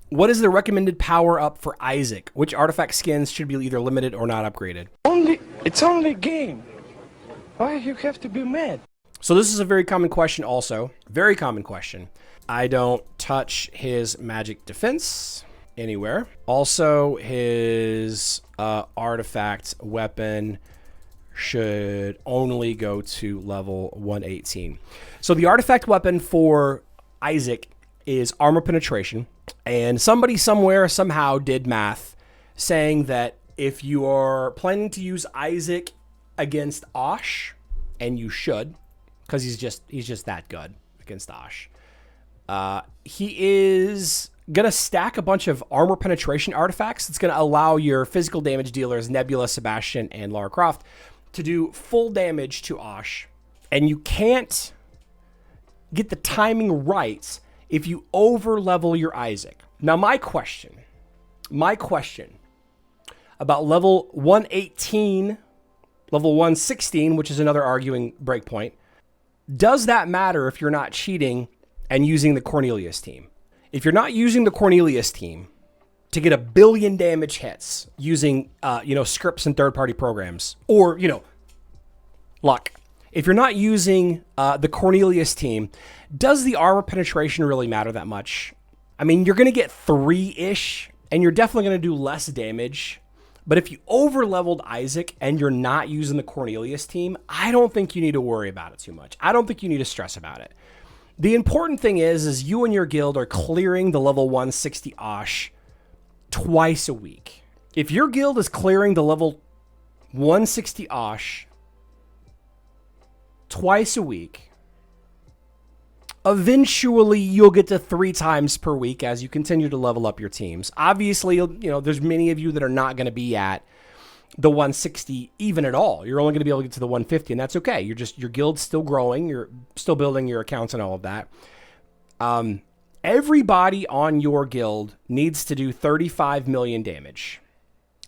What is the recommended power up for Isaac? Which artifact skins should be either limited or not upgraded? It's only a game. Why you have to be mad? So this is a very common question also. Very common question. I don't touch his magic defense anywhere. Also, his artifact weapon should only go to level 118. So the artifact weapon for Isaac is armor penetration. And somebody somewhere somehow did math saying that if you are planning to use Isaac against Osh, and you should, because he's just that good against Osh, he is gonna stack a bunch of armor penetration artifacts that's gonna allow your physical damage dealers Nebula, Sebastian, and Lara Croft to do full damage to Osh. And you can't get the timing right if you over level your Isaac. Now my question about level 118, level 116, which is another arguing breakpoint, does that matter if you're not cheating and using the Cornelius team? If you're not using the Cornelius team to get 1 billion damage hits using, scripts and third-party programs, or, luck. If you're not using the Cornelius team, does the armor penetration really matter that much? I mean, you're going to get 3-ish, and you're definitely going to do less damage. But if you over-leveled Isaac and you're not using the Cornelius team, I don't think you need to worry about it too much. I don't think you need to stress about it. The important thing is you and your guild are clearing the level 160 Osh twice a week. If your guild is clearing the level 160 Osh twice a week, eventually you'll get to 3 times per week as you continue to level up your teams. Obviously, there's many of you that are not going to be at the 160 even at all. You're only going to be able to get to the 150, and that's okay. Your guild's still growing. You're still building your accounts and all of that. Everybody on your guild needs to do 35 million damage.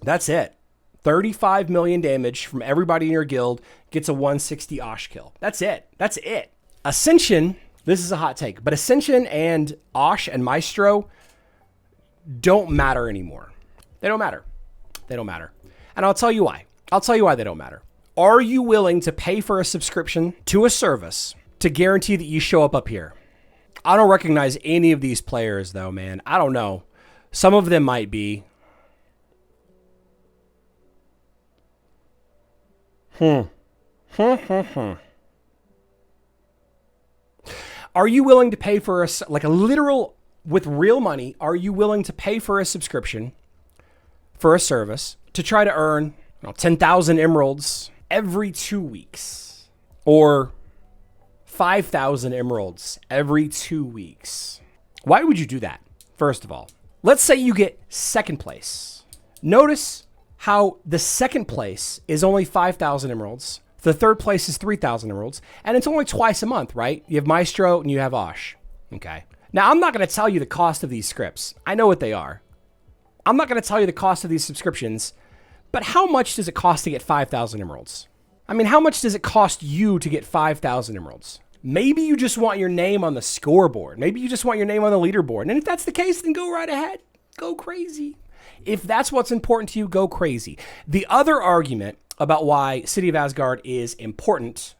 That's it. 35 million damage from everybody in your guild gets a 160 Osh kill. That's it. That's it. Ascension, this is a hot take, but Ascension and Osh and Maestro don't matter anymore. They don't matter. They don't matter. And I'll tell you why. I'll tell you why they don't matter. Are you willing to pay for a subscription to a service to guarantee that you show up here? I don't recognize any of these players though, man. I don't know. Some of them might be. Are you willing to pay for a literal, with real money, are you willing to pay for a subscription for a service to try to earn 10,000 emeralds every 2 weeks, or 5,000 emeralds every 2 weeks? Why would you do that? First of all, let's say you get second place. Notice how the second place is only 5,000 emeralds. The third place is 3,000 emeralds, and it's only twice a month, right? You have Maestro and you have Osh. Okay. Now, I'm not going to tell you the cost of these scripts. I know what they are. I'm not going to tell you the cost of these subscriptions, but how much does it cost to get 5,000 emeralds? I mean, how much does it cost you to get 5,000 emeralds? Maybe you just want your name on the scoreboard. Maybe you just want your name on the leaderboard. And if that's the case, then go right ahead. Go crazy. If that's what's important to you, go crazy. The other argument about why City of Asgard is important,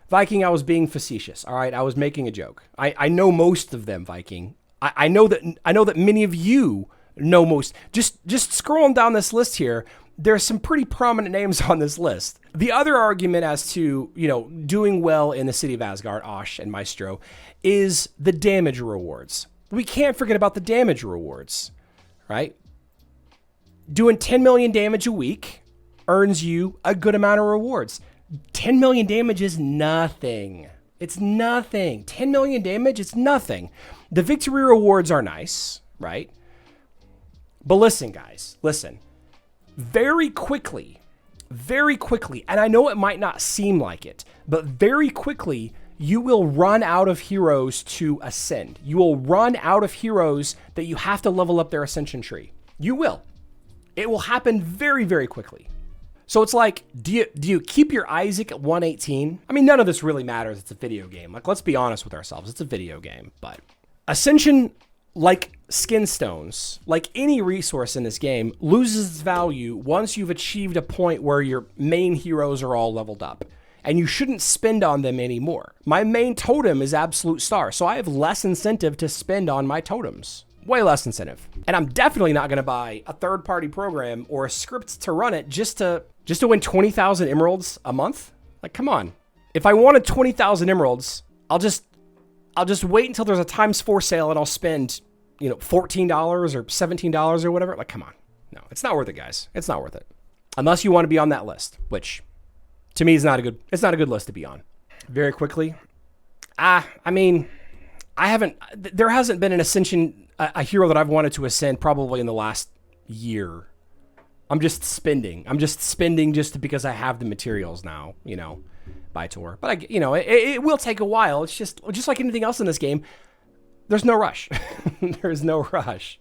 Viking, I was being facetious, all right? I was making a joke. I know most of them, Viking. I know that many of you know most. Just scrolling down this list here, there's some pretty prominent names on this list. The other argument as to, doing well in the City of Asgard, Osh and Maestro, is the damage rewards. We can't forget about the damage rewards, right? Doing 10 million damage a week earns you a good amount of rewards. 10 million damage is nothing. It's nothing. 10 million damage, it's nothing. The victory rewards are nice, right? But listen, guys, listen. Very quickly, and I know it might not seem like it, but very quickly, you will run out of heroes to ascend. You will run out of heroes that you have to level up their ascension tree. You will. It will happen very, very quickly. So it's like, do you keep your Isaac at 118? I mean, none of this really matters. It's a video game. Let's be honest with ourselves. It's a video game. But Ascension, like skin stones, like any resource in this game, loses its value once you've achieved a point where your main heroes are all leveled up. And you shouldn't spend on them anymore. My main totem is absolute star, so I have less incentive to spend on my totems. Way less incentive. And I'm definitely not gonna buy a third-party program or a script to run it just to win 20,000 emeralds a month. Like, come on. If I wanted 20,000 emeralds, I'll just wait until there's a ×4 sale and I'll spend, $14 or $17 or whatever. Like, come on. No, it's not worth it, guys. It's not worth it. Unless you want to be on that list, which to me is not a good list to be on. Very quickly. There hasn't been an ascension, a hero that I've wanted to ascend probably in the last year. I'm just spending just because I have the materials now, by tour. But it will take a while. It's just like anything else in this game. There's no rush. There's no rush.